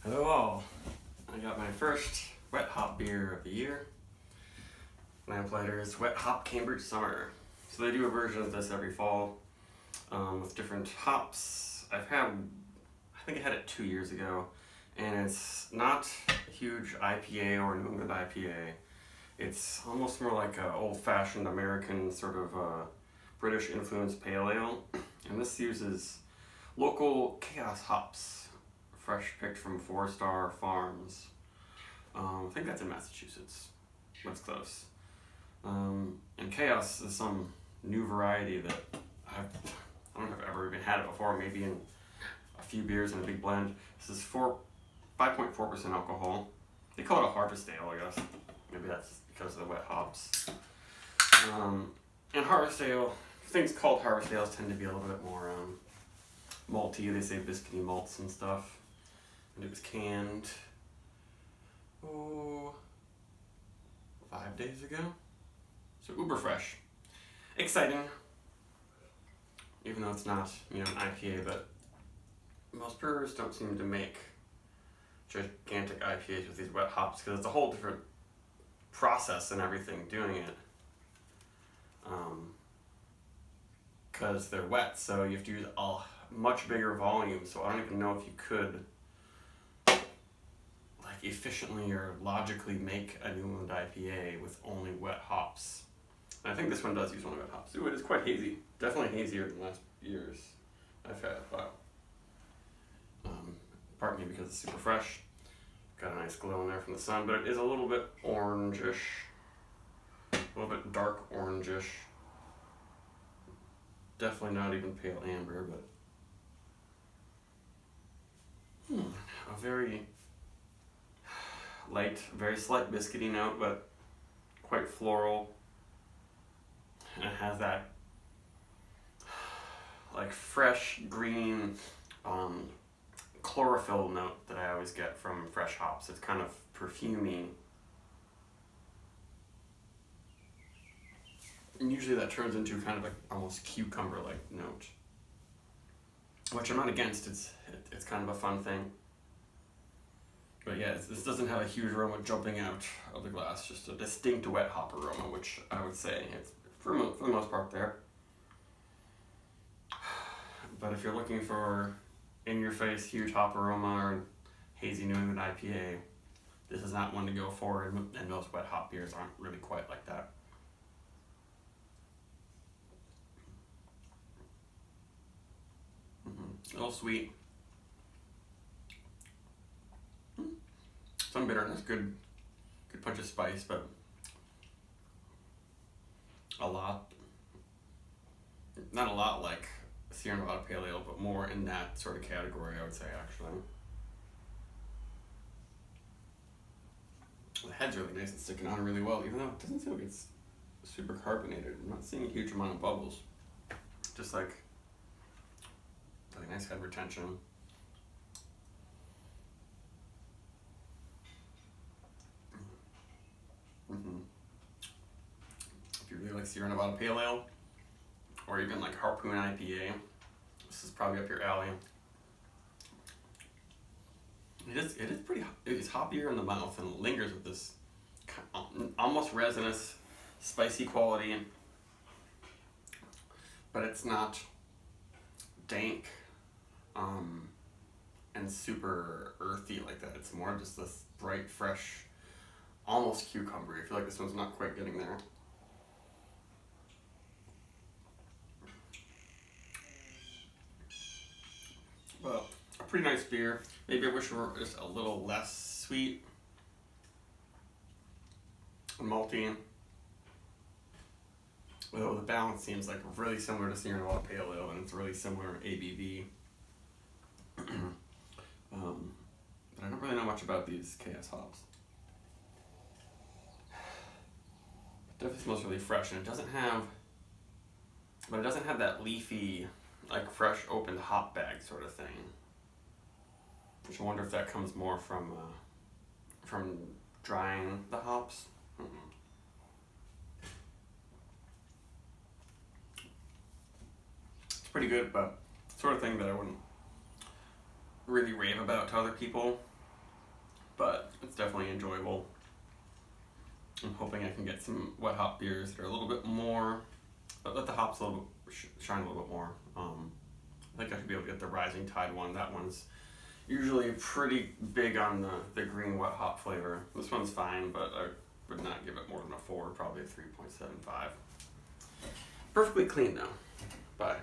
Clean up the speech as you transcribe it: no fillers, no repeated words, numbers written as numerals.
Hello all. I got my first wet hop beer of the year. Lamplighter's Wet Hop Cambridge Summer. So they do a version of this every fall with different hops. I think I had it 2 years ago, and it's not a huge IPA or New England IPA. It's almost more like an old-fashioned American sort of British influenced pale ale, and this uses local chaos hops, fresh picked from 4-Star Farms. I think that's in Massachusetts. That's close. And Chaos is some new variety that I don't know if I've ever even had it before, maybe in a few beers in a big blend. This is 5.4% alcohol. They call it a harvest ale, I guess. Maybe that's because of the wet hops. And harvest ale, things called harvest ales tend to be a little bit more malty. They say biscuity malts and stuff. And it was canned 5 days ago. So uber fresh. Exciting. Even though it's not, an IPA, but most brewers don't seem to make gigantic IPAs with these wet hops because it's a whole different process and everything doing it. Because they're wet, so you have to use a much bigger volume, so I don't even know if you could efficiently or logically make a New England IPA with only wet hops. And I think this one does use only wet hops. Ooh, it is quite hazy. Definitely hazier than last year's I've had. Wow. Partly because it's super fresh. Got a nice glow in there from the sun, but it is a little bit orangish. A little bit dark orangish. Definitely not even pale amber, but a very light, very slight biscuity note, but quite floral. And it has that fresh green chlorophyll note that I always get from fresh hops. It's kind of perfumey. And usually that turns into kind of almost cucumber-like note, which I'm not against. It's kind of a fun thing. But yeah, this doesn't have a huge aroma jumping out of the glass, just a distinct wet hop aroma, which I would say it's for the most part there. But if you're looking for in-your-face huge hop aroma or hazy New England IPA, this is not one to go for, and most wet hop beers aren't really quite like that. A little sweet. Some bitterness, good punch of spice, but not a lot like Sierra Nevada Pale Ale, but more in that sort of category, I would say, actually. The head's really nice and sticking on really well, even though it doesn't seem like it's super carbonated. I'm not seeing a huge amount of bubbles. Just like nice head retention. If you really like Sierra Nevada Pale Ale, or even like Harpoon IPA, this is probably up your alley. It is pretty. It's hoppier in the mouth and lingers with this almost resinous, spicy quality, but it's not dank and super earthy like that. It's more just this bright, fresh, almost cucumber. I feel like this one's not quite getting there. Well, a pretty nice beer. Maybe I wish it were just a little less sweet and malty. Although the balance seems like really similar to Sierra Nevada Pale Ale, and it's really similar ABV. But I don't really know much about these Chaos hops. It definitely smells really fresh, and it doesn't have that leafy, fresh opened hop bag sort of thing. Which I wonder if that comes more from drying the hops. It's pretty good, but sort of thing that I wouldn't really rave about to other people. but it's definitely enjoyable. I'm hoping I can get some wet hop beers that are a little bit more, let the hops a little shine a little bit more. I think I should be able to get the Rising Tide one. That one's usually pretty big on the green wet hop flavor. This one's fine, but I would not give it more than a 4, probably a 3.75. Perfectly clean though. Bye.